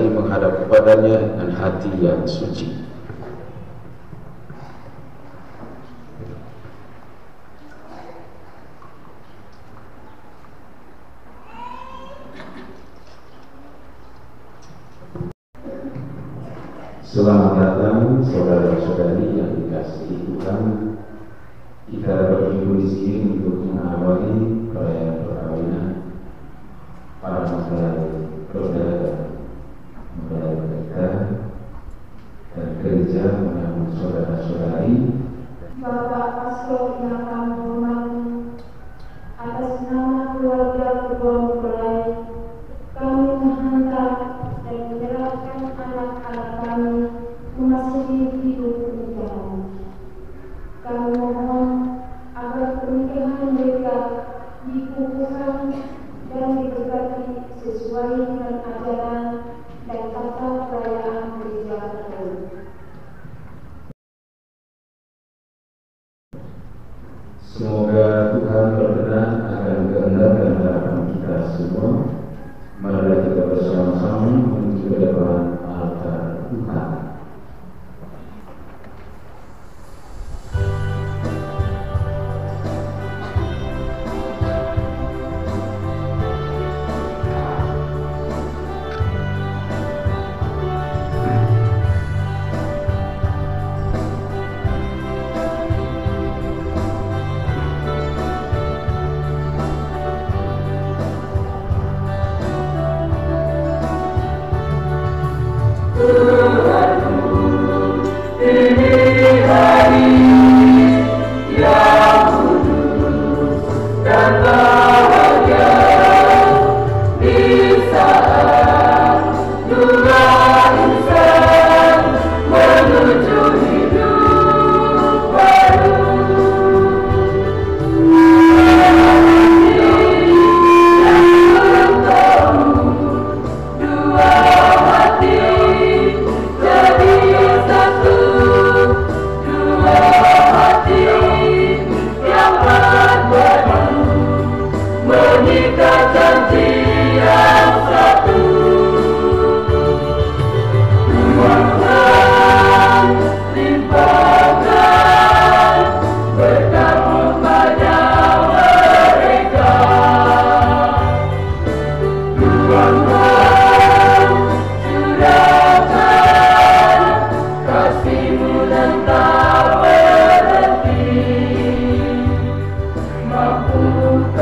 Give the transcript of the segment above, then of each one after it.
saudari menghadap kepadanya dengan hati yang suci. Selamat datang saudara-saudari yang dikasihi Tuhan. Kita berkumpul di sini untuk mengawali perayaan perkawinan para mempelai saudara kita dan gereja menyambut saudara-saudari. Bapak Pastor yang kami hormati, atas nama keluarga kedua mempelai, kami menghantar dan menyerahkan anak-anak kami memasuki hidup pernikahan. Kami mohon agar pernikahan mereka dikukuhkan dan diberkati sesuai dengan ajaran dan tata perayaan gereja Katolik. Semoga Tuhan berkenan akan kehendak dan harapan kita semua. Mari kita bersama-sama menuju ke depan altar Tuhan.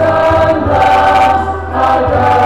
Mampukanlah agar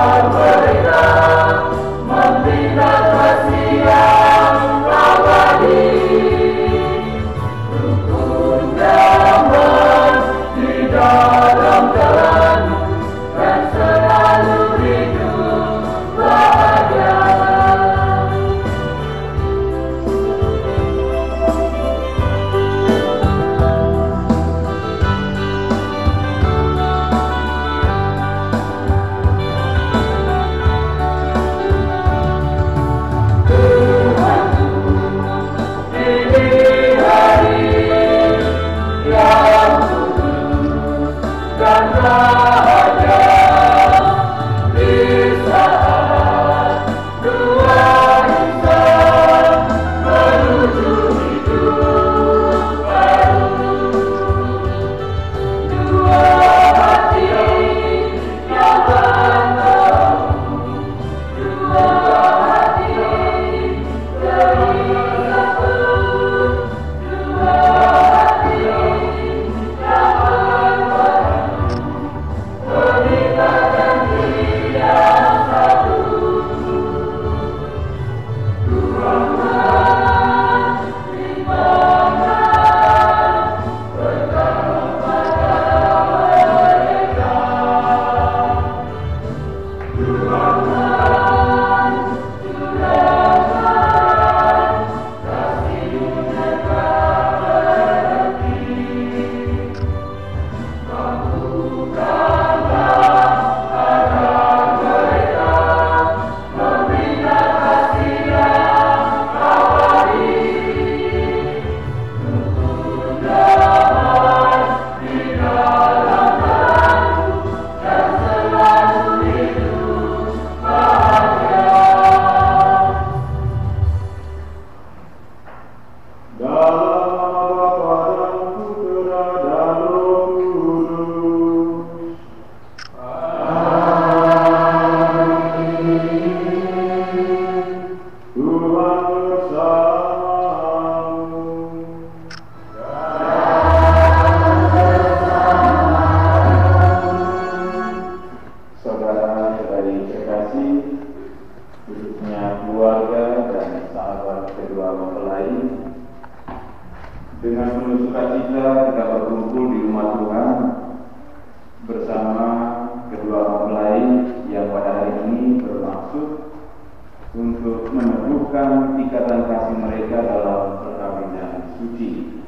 ikatan kasih mereka dalam perkawinan suci.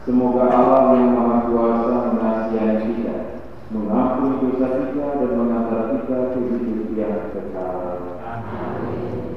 Semoga Allah yang Maha Kuasa mengasihani kita, mengampuni dosa kita dan mengantar kita ke hidup yang kekal. Amin.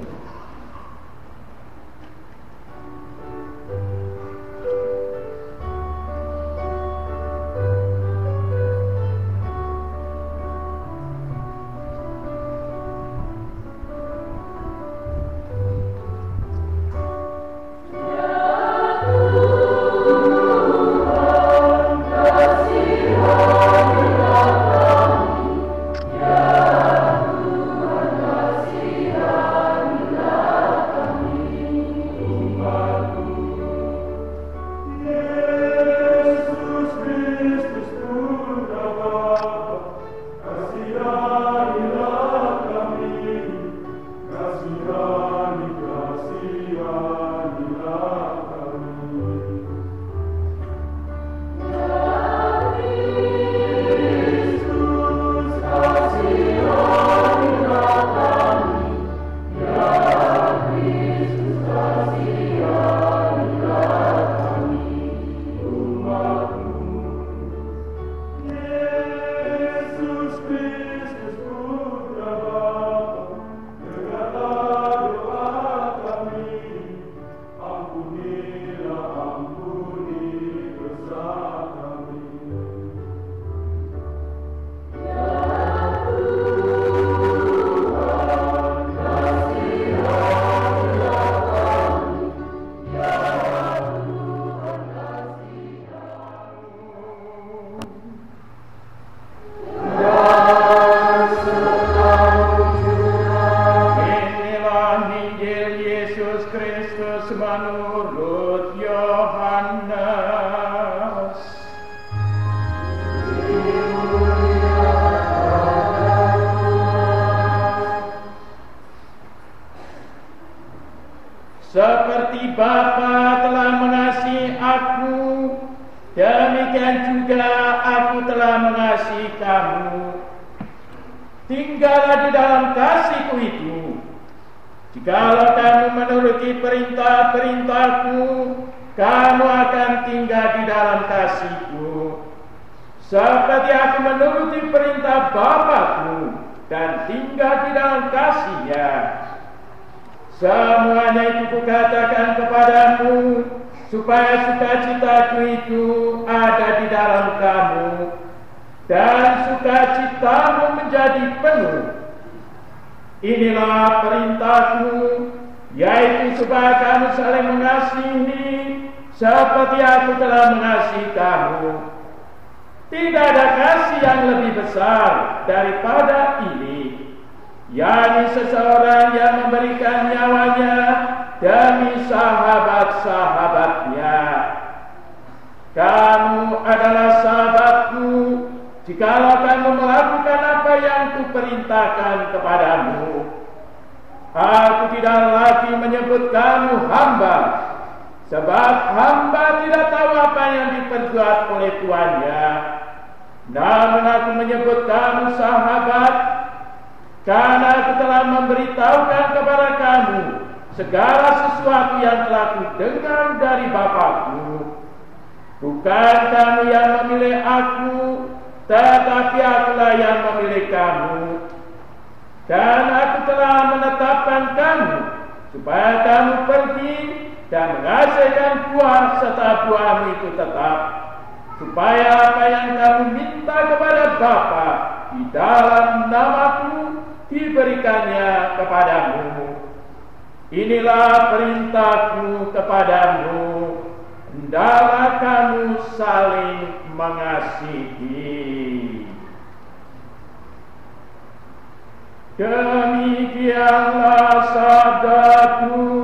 Seperti Bapa telah mengasihi aku, demikian juga aku telah mengasihi kamu. Tinggallah di dalam kasihku itu. Jikalau kamu menuruti perintah-perintahku, kamu akan tinggal di dalam kasihku. Seperti aku menuruti perintah Bapa-Ku dan tinggal di dalam kasih-Nya. Semuanya itu kukatakan kepadamu, supaya sukacitaku itu ada di dalam kamu, dan sukacitamu menjadi penuh. Inilah perintahku, yaitu supaya kamu saling mengasihi, seperti aku telah mengasihi kamu. Tidak ada kasih yang lebih besar daripada ini, yakni seseorang yang memberikan nyawanya demi sahabat-sahabatnya. Kamu adalah sahabatku jikalau kamu melakukan apa yang kuperintahkan kepadamu. Aku tidak lagi menyebut kamu hamba, sebab hamba tidak tahu apa yang diperbuat oleh tuannya. Namun aku menyebut kamu sahabat, karena aku telah memberitahukan kepada kamu segala sesuatu yang telah kudengar dari Bapa-Ku. Bukan kamu yang memilih aku, tetapi akulah yang memilih kamu. Dan aku telah menetapkan kamu, supaya kamu pergi dan menghasilkan buah serta buahmu itu tetap, supaya apa yang kamu minta kepada Bapa di dalam namaku diberikannya kepadamu. Inilah perintahku kepadamu, hendaklah kamu saling mengasihi. Demikianlah sabda Tuhan.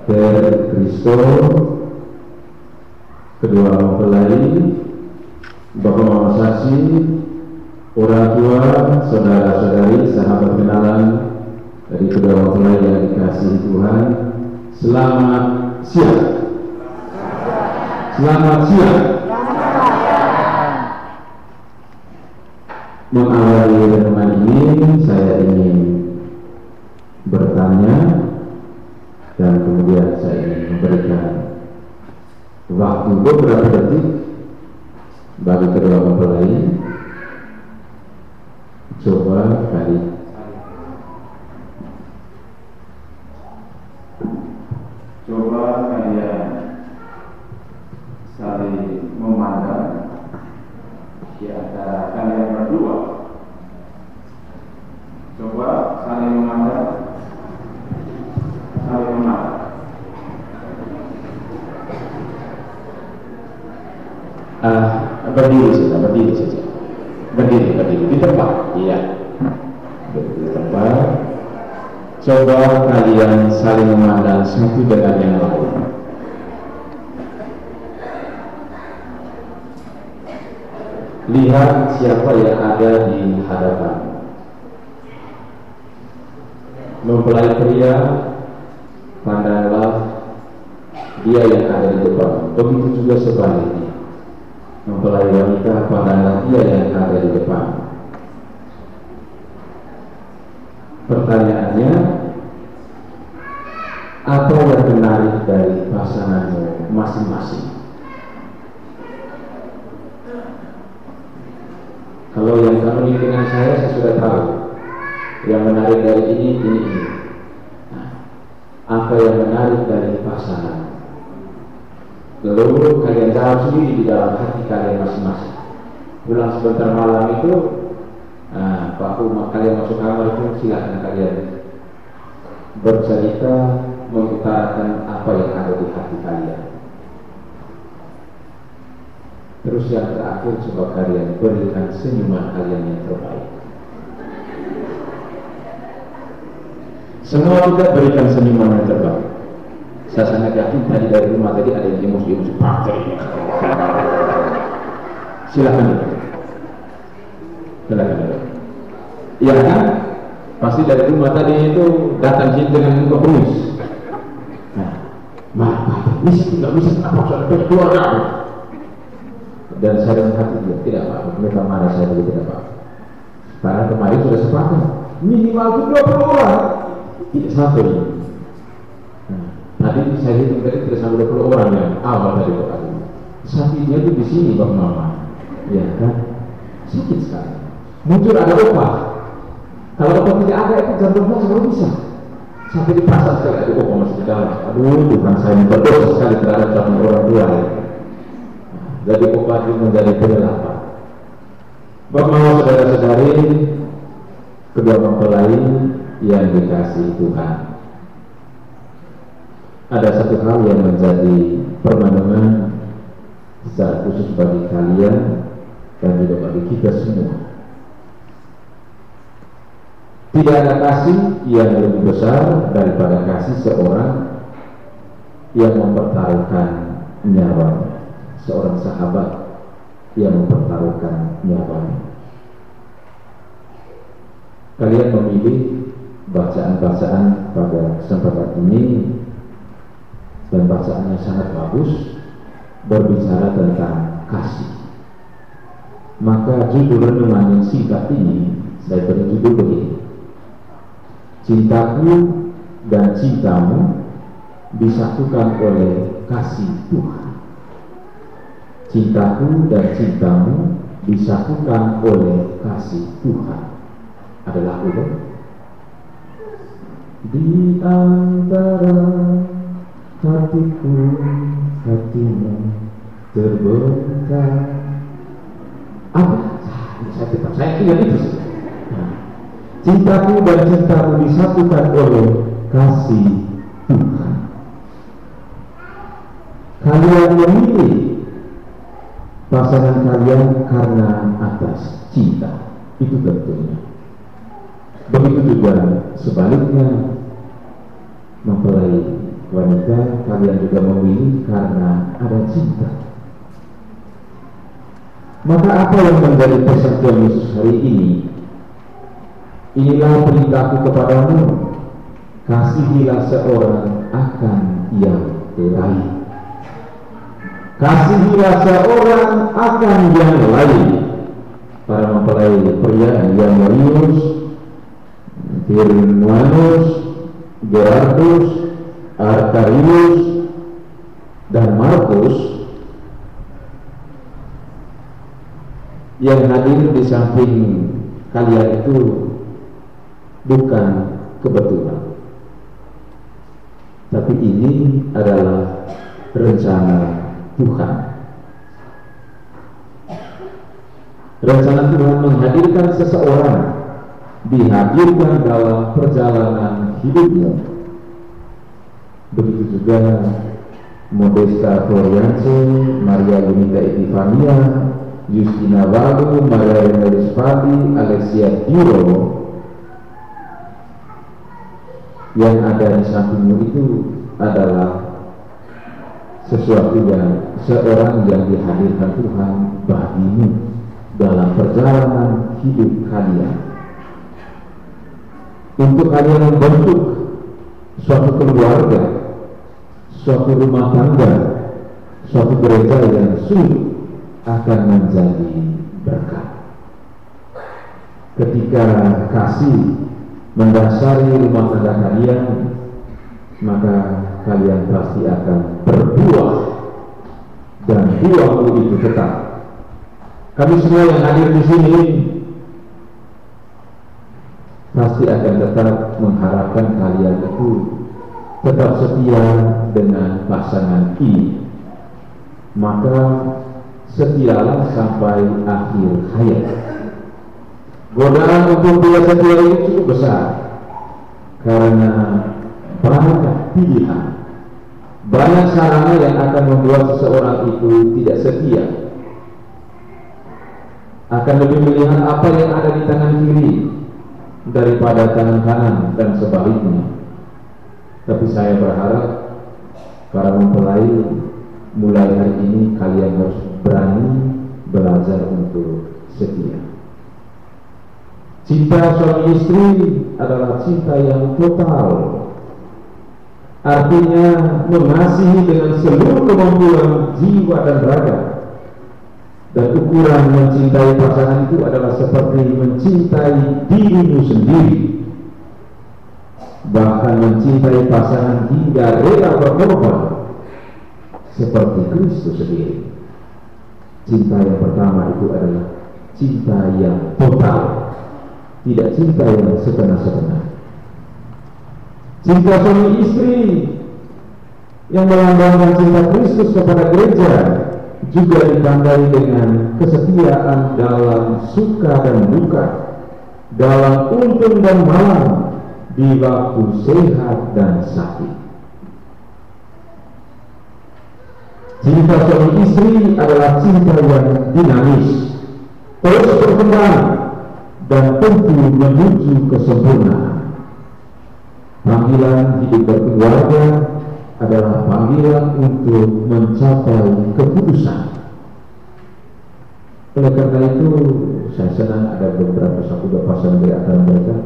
Pater Cristo, kedua mempelai, Bapak Mama Saksi, orang tua, saudara-saudari, sahabat kenalan dari kedua mempelai yang dikasihi Tuhan, selamat siang. Selamat siang. Mengawali renungan ini, saya ingin bertanya dan kemudian saya ingin memberikan waktu beberapa detik bagi kedua mempelai. Coba kalian saling memandang di antara kalian berdua. Coba saling memandang, saling memandang. Berdiri saja. Berdiri di tempat. Iya. Di tempat. Coba kalian saling memandang satu dengan yang lain. Lihat siapa yang ada di hadapan. Mempelai pria, pandanglah dia yang ada di depan. Begitu juga sebaliknya. Mempelai wanita, pandanglah dia yang ada di depan. Pertanyaannya, apa yang menarik dari pasanganmu masing-masing? Kalau yang kamu dengan saya sudah tahu. Yang menarik dari ini. Nah, apa yang menarik dari pasangan? Lalu kalian jawab sendiri di dalam hati kalian masing-masing. Pulang sebentar malam itu, waktu kalian masuk kamar itu silakan kalian bercerita, mengutarakan apa yang ada di hati kalian. Terus yang terakhir, coba kalian berikan senyuman kalian yang terbaik. Semua kita berikan senyuman yang terbaik. Saya sangat yakin tadi dari rumah tadi ada yang emosi partai. Silakan. Iya kan? Pasti dari rumah tadi itu datang sini dengan muka penuh. Nah, ini tidak bisa kenapa sudah keluarga. Dan saya dengan hati dia tidak apa-apa. Mereka marah saya juga tidak apa-apa. Karena kemarin sudah sepakat minimal itu 20 orang. Tidak sampai ini. Tadi saya hitung tadi tidak sampai 20 orang yang awal tadi Pak Adi. Sapinya itu di sini Bang Mama, ya kan? Sedikit sekali. Muncul ada upah. Kalau upah tidak ada itu jam 12 baru bisa. Sampai di pasar sekali ada upah masih di dalam. Aduh, Tuhan saya berdosa sekali terhadap calon orang tua. Ya. Jadi upah itu menjadi penelapan. Bang Mama, saudara-saudari, kedua mempelai yang dikasihi Tuhan. Ada satu hal yang menjadi permenungan secara khusus bagi kalian dan juga bagi kita semua. Tidak ada kasih yang lebih besar daripada kasih seorang yang mempertaruhkan nyawanya, seorang sahabat yang mempertaruhkan nyawanya. Kalian memilih bacaan-bacaan pada kesempatan ini. Dan bacaannya sangat bagus, berbicara tentang kasih. Maka judul renungan yang singkat ini saya beri judul begini: Cintaku dan cintamu disatukan oleh kasih Tuhan. Cintaku dan cintamu disatukan oleh kasih Tuhan. Ada lagu dong? Di antara hatiku, hatimu terbentang. Apa? Saya ingat itu. Cintaku dan cintamu disatukan oleh kasih Tuhan. Kalian memilih pasangan kalian karena atas cinta. Itu tentunya. Begitu juga sebaliknya, mempelai wanita, kalian juga memilih karena ada cinta. Maka apa yang menjadi pesan Tuhan Yesus hari ini? Inilah perintahku kepadamu, kasihilah seorang akan yang lain. Kasihilah seorang akan yang lain. Para mempelai pria Yamorius, Firmanus, Gerardus, Arkarius, dan Markus yang hadir di samping kalian itu bukan kebetulan, tapi ini adalah rencana Tuhan. Rencana Tuhan menghadirkan seseorang, dihadirkan dalam perjalanan hidupnya. Begitu juga Modesta Floriance, Maria Yunita Epifania, Justina Walu, Maria Remelis Fadi, Alexia Diro. Yang ada di sampingmu itu adalah sesuatu yang seorang yang dihadirkan Tuhan bagimu dalam perjalanan hidup kalian, untuk kalian membentuk suatu keluarga, suatu rumah tangga, suatu gereja yang sungguh akan menjadi berkat. Ketika kasih mendasari rumah tangga kalian, maka kalian pasti akan berbuah, dan buah itu tetap. Kami semua yang hadir di sini pasti akan tetap mengharapkan kalian itu tetap setia dengan pasangan ini. Maka setialah sampai akhir hayat. Godaan untuk tidak setia itu cukup besar, karena banyak pilihan, banyak sarana yang akan membuat seseorang itu tidak setia. Akan lebih melihat apa yang ada di tangan kiri daripada tangan kanan dan sebaliknya. Tapi saya berharap para mempelai, mulai hari ini kalian harus berani belajar untuk setia. Cinta suami istri adalah cinta yang total. Artinya mengasihi dengan seluruh kemampuan jiwa dan raga. Dan ukuran mencintai pasangan itu adalah seperti mencintai dirimu sendiri, bahkan mencintai pasangan hingga rela berkorban seperti Kristus sendiri. Cinta yang pertama itu adalah cinta yang total, tidak cinta yang setengah-setengah. Cinta suami istri yang melambangkan cinta Kristus kepada gereja juga ditandai dengan kesetiaan dalam suka dan duka, dalam untung dan malang, di waktu sehat dan sakit. Cinta suami istri adalah cinta yang dinamis, terus berkembang, dan tentu menuju kesempurnaan. Panggilan hidup berkeluarga adalah panggilan untuk mencapai kekudusan. Oleh karena itu, saya senang ada beberapa satu pasangan di antara mereka,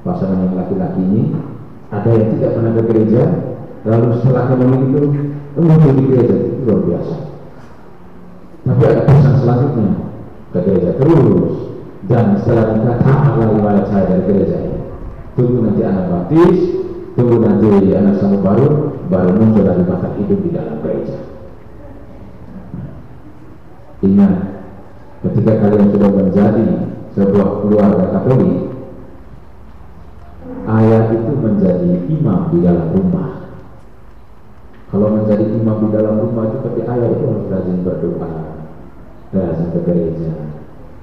pasangan yang laki-laki ini, ada yang tidak pernah ke gereja, lalu setelah kembali itu muncul di gereja, itu luar biasa. Tapi ada pesan selanjutnya, ke gereja terus, dan setelah nikah tamatlah riwayat saya dari gereja ini. Tunggu nanti anak baptis, tunggu nanti anak sama baru muncul dari mata hidup di dalam gereja. Ingat, ketika kalian sudah menjadi sebuah keluarga Katolik, ayah itu menjadi imam di dalam rumah. Kalau menjadi imam di dalam rumah itu berarti ayah itu harus rajin berdoa, rajin ke gereja,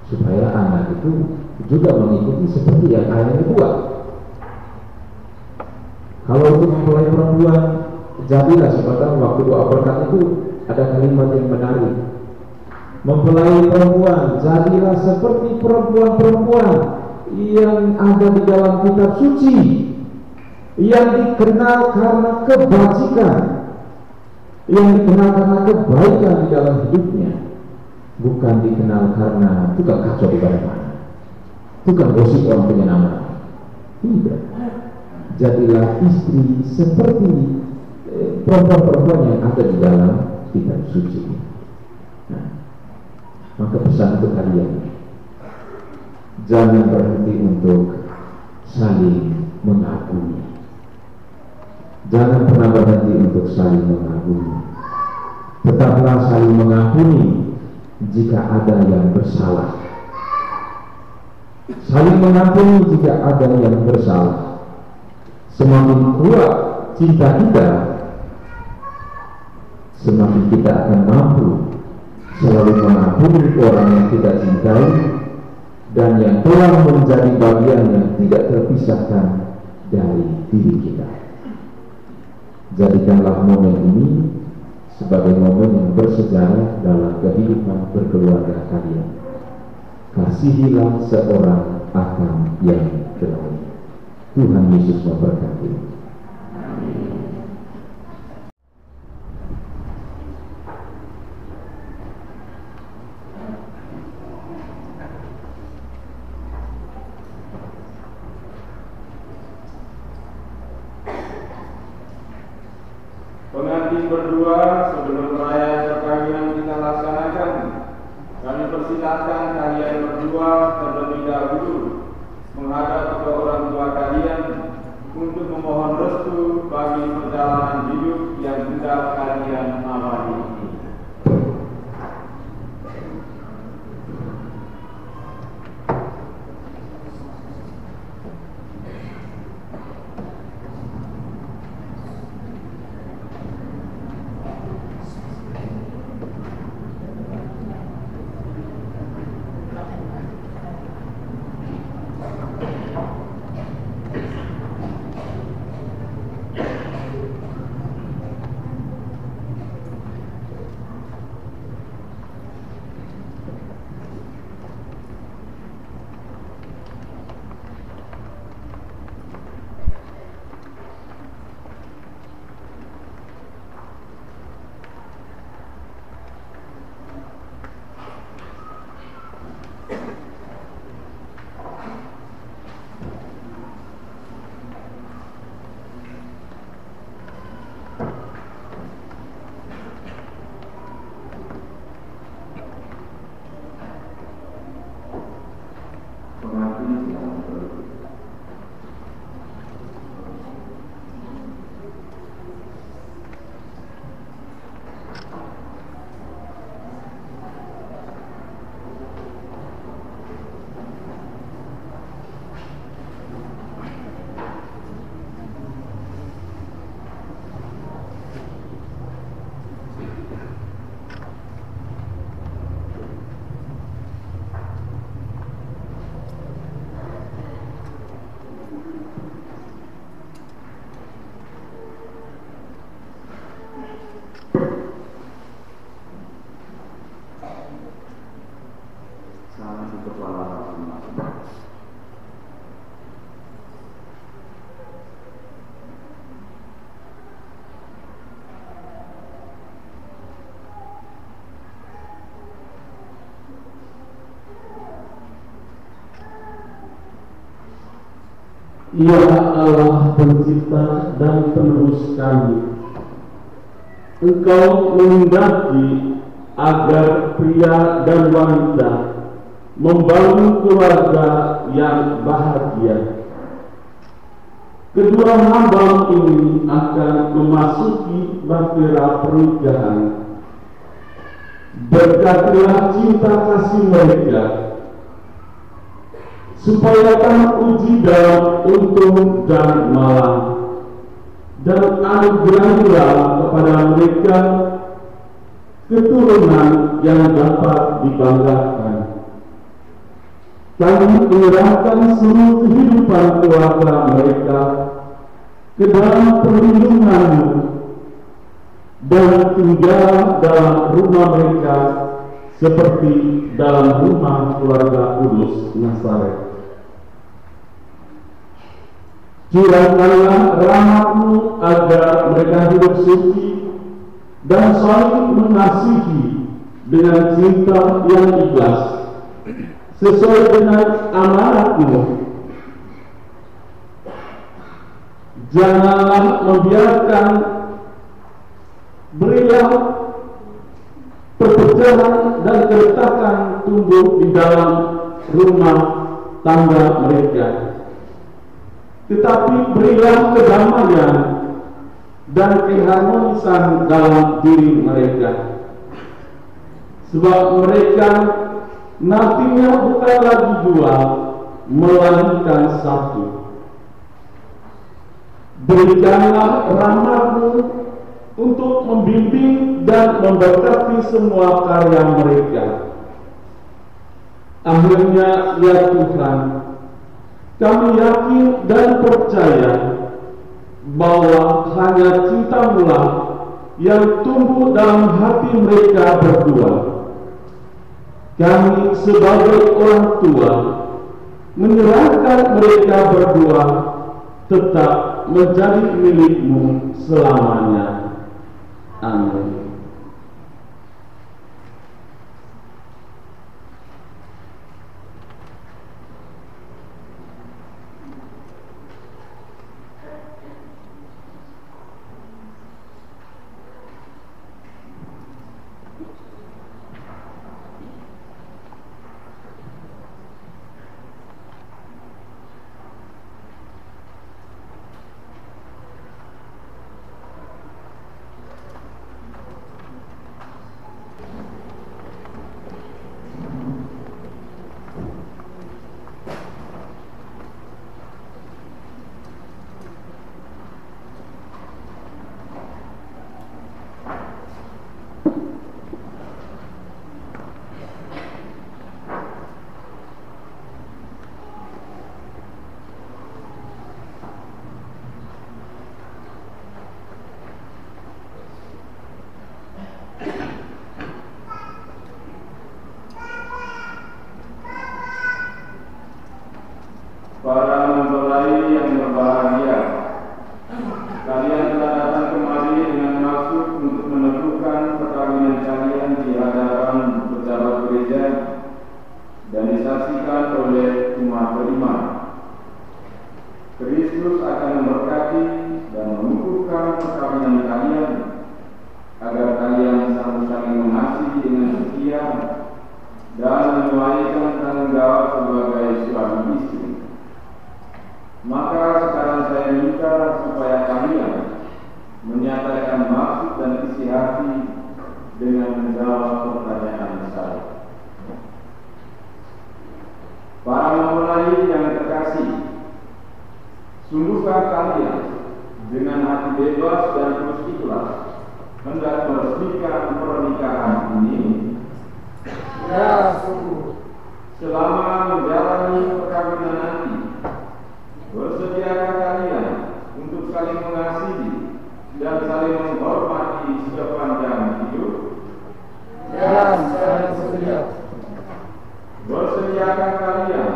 supaya anak itu juga mengikuti seperti yang ayahnya buat. Kalau untuk mempelai perempuan, jadilah sebentar waktu doa berkat itu ada kalimat yang menarik. Mempelai perempuan, jadilah seperti perempuan-perempuan yang ada di dalam kitab suci, yang dikenal karena kebajikan, yang dikenal karena kebaikan di dalam hidupnya. bukan dikenal karena tukang kacau di mana-mana, tukang gosip orang punya nama. Tidak. Jadilah istri seperti perempuan-perempuan yang ada di dalam kitab suci. Nah, maka pesan untuk kalian, jangan berhenti untuk saling mengagumi. Jangan pernah berhenti untuk saling mengagumi. Tetaplah saling mengampuni jika ada yang bersalah. Saling mengampuni jika ada yang bersalah. Semakin kuat cinta kita, semakin kita akan mampu selalu mengampuni orang yang kita cintai dan yang telah menjadi bagian yang tidak terpisahkan dari diri kita. Jadikanlah momen ini sebagai momen yang bersejarah dalam kehidupan berkeluarga kalian. Kasihilah seorang akan yang lain. Tuhan Yesus memberkati. Pengantin berdua, sebelum perayaan perkawinan kita laksanakan, kami persilakan kalian berdua terlebih dahulu menghadap ke orang tua kalian untuk memohon restu bagi perjalanan hidup yang hendak kalian amati. Ia Allah pencipta dan penerus kami. Engkau menghendaki agar pria dan wanita membangun keluarga yang bahagia. Kedua hamba ini akan memasuki bahtera pernikahan. Berkatilah cinta kasih mereka, supaya tak uji dalam untung dan malam, dan anugerahilah kepada mereka keturunan yang dapat dibanggakan. Kami menyerahkan seluruh kehidupan keluarga mereka ke dalam perlindungan-Mu dan tinggal dalam rumah mereka seperti dalam rumah keluarga kudus Nazaret. Curahkanlah rahmat-Mu agar mereka hidup suci dan saling mengasihi dengan cinta yang ikhlas sesuai dengan amanatmu. Janganlah membiarkan berilah perpecahan dan keretakan tumbuh di dalam rumah tangga mereka, tetapi berilah kedamaian dan keharmonisan dalam diri mereka, sebab mereka nantinya bukan lagi dua, melainkan satu. Berikanlah rahmat-Mu untuk membimbing dan memberkati semua karya mereka. Akhirnya, ya Tuhan, kami yakin dan percaya bahwa hanya cinta-Mu lah yang tumbuh dalam hati mereka berdua. Kami sebagai orang tua menyerahkan mereka berdua tetap menjadi milik-Mu selamanya. Amin. Para mempelai yang berbahagia, kalian telah datang kemari dengan maksud untuk menentukan perkawinan kalian di hadapan pejabat gereja dan disaksikan oleh umat beriman. Kristus akan memberkati dan mengukuhkan perkawinan kalian agar kalian saling mengasihi dengan setia dan menunaikan tanggung jawab sebagai suami istri. Maka sekarang saya minta supaya kalian menyatakan maksud dan isi hati dengan menjawab pertanyaan saya. Para mempelai yang terkasih, sungguhkah kalian dengan hati bebas dan terus ikhlas hendak meresmikan pernikahan ini? Ya, sungguh. Selama menjalani perkawinan nanti, bersediakah kalian untuk saling mengasihi dan saling menghormati sepanjang hidup? Ya, saya bersedia. Bersediakah kalian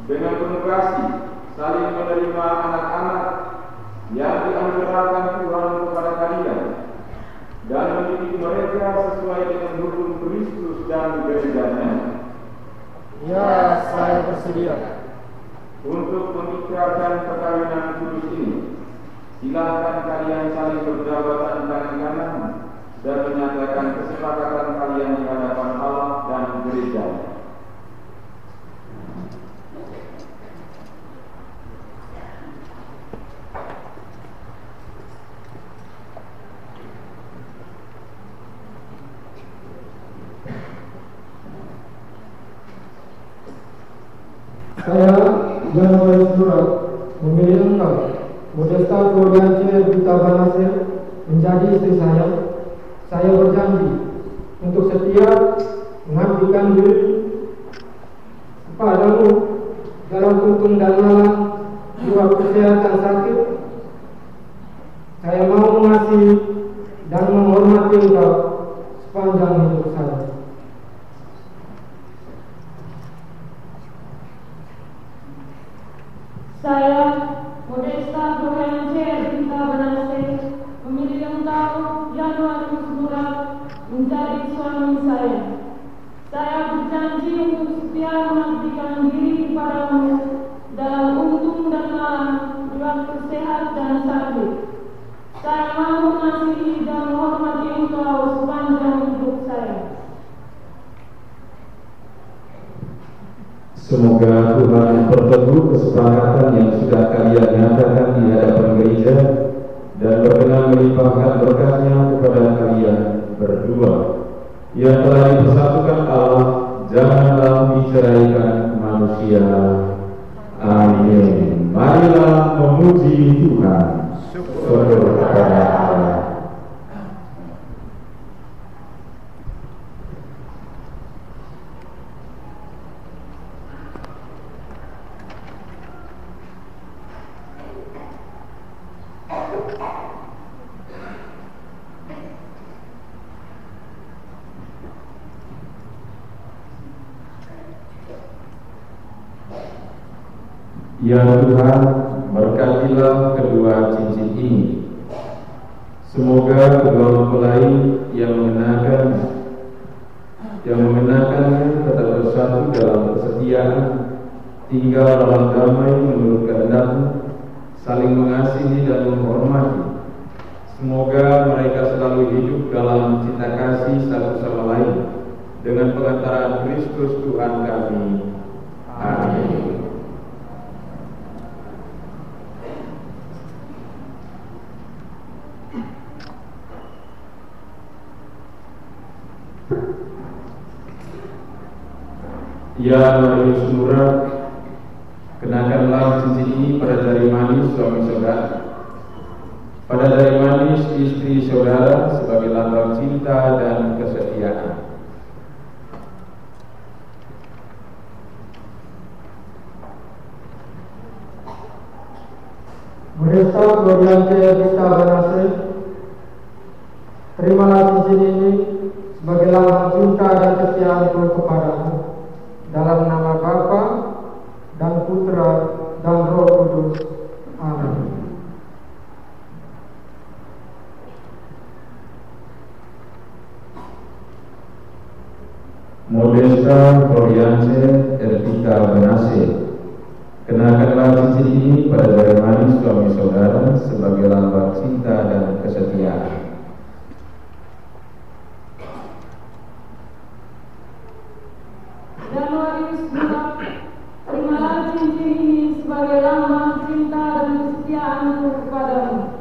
dengan penuh kasih saling menerima anak-anak yang dianugerahkan Tuhan kepada kalian dan mendidik mereka sesuai dengan hukum Kristus dan gerejanya? Ya, saya bersedia. Untuk mengikrarkan perkawinan kudus ini, silakan kalian saling berjabatan tangan kanan dan menyatakan kesepakatan kalian di hadapan Allah dan gereja. Saya, Januari Surat, memilih engkau, Modesta Floriansyah Duta Banasir, menjadi istri saya. Saya berjanji untuk setia mengabdikan diri kepadamu dalam untung dan malam, jiwa kesehatan sakit. Saya mau mengasihi dan menghormati engkau sepanjang hidup saya. Saya, Modesta Floriansyah Duta Banasir, memilih engkau, Januari Surat, menjadi suami saya. sehat dan sakit. Saya mau mengasihi dan menghormati engkau sepanjang hidup saya. Semoga Tuhan memperteguh kesepakatan yang sudah kalian nyatakan di hadapan gereja dan berkenan melimpahkan berkatnya kepada kalian berdua yang telah dipersatukan Allah, janganlah diceraikan manusia. Amin. Marilah memuji Tuhan. Syukur kepada Allah. Ya Tuhan, berkatilah kedua cincin ini. Semoga kedua mempelai yang mengenakannya tetap bersatu dalam kesetiaan, tinggal dalam damai menurut kehendak-Mu, saling mengasihi dan menghormati. Semoga mereka selalu hidup dalam cinta kasih satu sama lain dengan pengantaran Kristus Tuhan kami. Amin. Ya Marius Murah, kenakanlah cincin ini pada jari manis suami saudara, pada jari manis istri saudara sebagai lambang cinta dan kesetiaan. Modesta Gloriante Vita Banase, terimalah cincin ini sebagai lambang cinta dan kesetiaanku kepadamu, dalam nama Bapa dan Putra dan Roh Kudus. Amin. Modesta Gloriante Vita Banase, kenakanlah cincin ini pada jari manis suami saudara sebagai lambang cinta dan kesetiaan. Dan Marius Murah, terimalah cincin ini sebagai lambang cinta dan kesetiaanku kepadamu,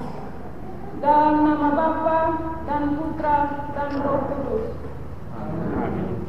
dalam nama Bapa dan Putra dan Roh Kudus. Amin.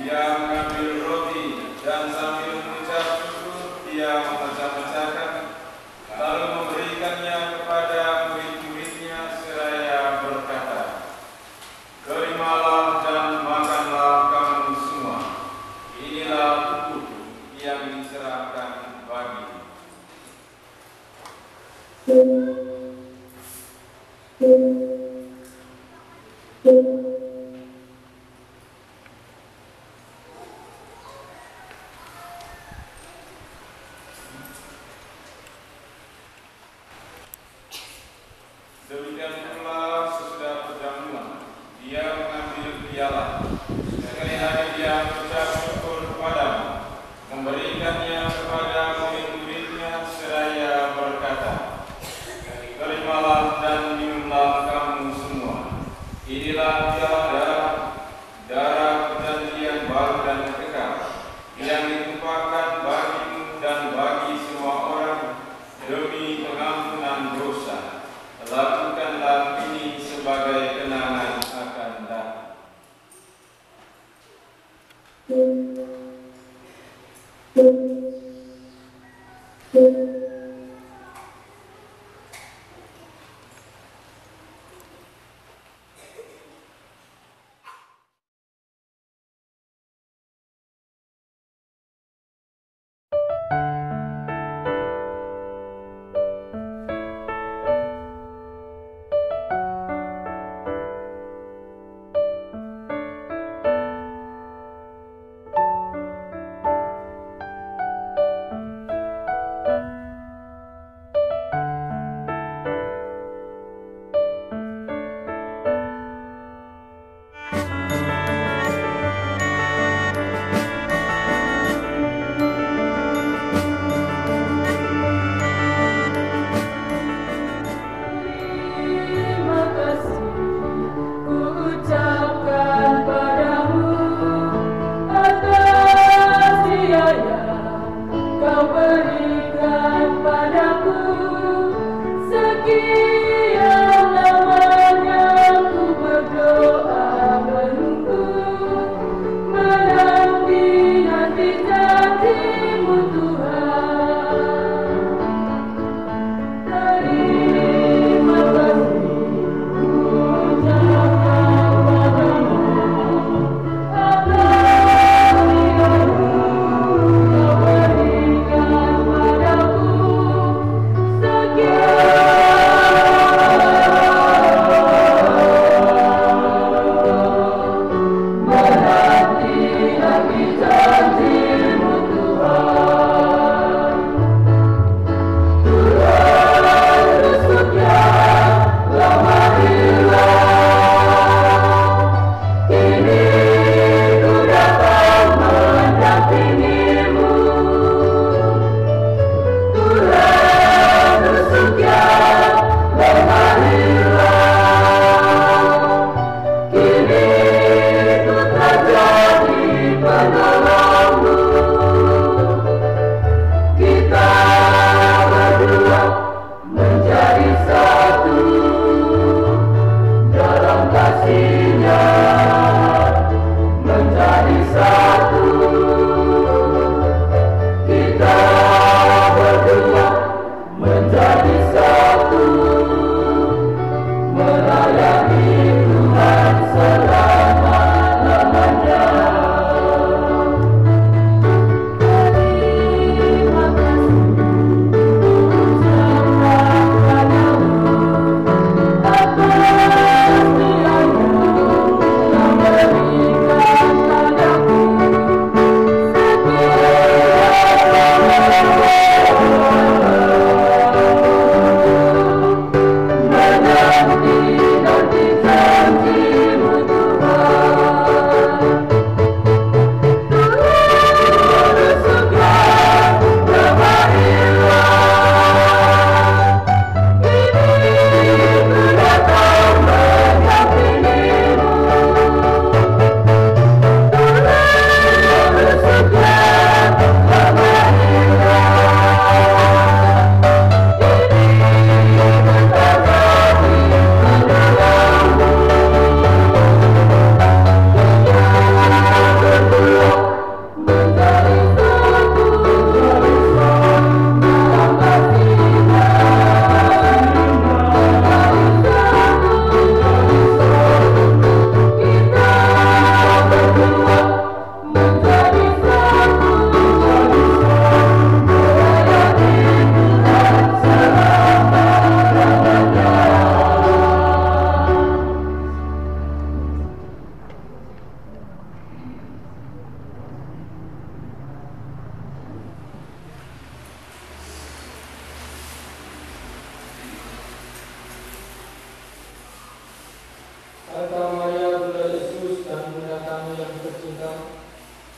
Dia mengambil roti dan sambil mengucap syukur, dia memecah-mecahkan, lalu memberikannya kepada murid-muridnya seraya berkata, "Terimalah dan makanlah kamu semua. Inilah tubuhku yang diserahkan bagimu." Demikian pula sesudah perjamuan, dia mengambil piala. Sekali lagi dia mengucap syukur kepadamu, memberikannya kepada murid-muridnya seraya berkata, "Terimalah dan minumlah kamu semua. Inilah piala darah perjanjian baru dan kekal, yang ditumpahkan bagimu dan bagi semua orang demi pengampunan dosa. Lakukanlah ini sebagai kenangan akan datang."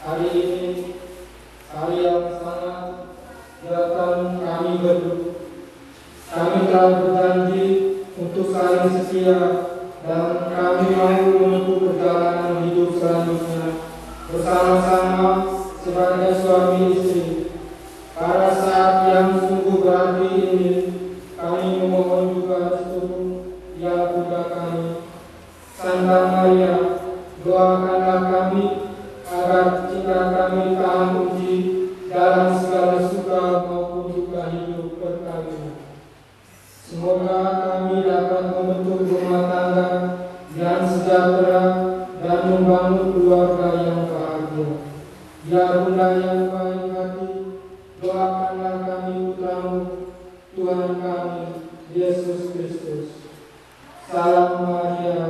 Hari ini, hari yang sangat datang kami berdua. Kami telah berjanji untuk saling setia dan kami mau menempuh perjalanan hidup selanjutnya bersama-sama sebagai suami istri. Pada saat yang sungguh berarti ini, kami memohon juga restu yang Bunda kami, Santa Maria, doakanlah kami agar cinta kami tahan uji dalam segala suka maupun duka hidup berkali. Semoga kami dapat membentuk rumah tangga yang sejahtera dan membangun keluarga yang bahagia. Ya Bunda yang baik hati, doakanlah kami putramu, Tuhan kami, Yesus Kristus. Salam Maria.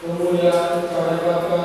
Kemuliaan kepada Bapa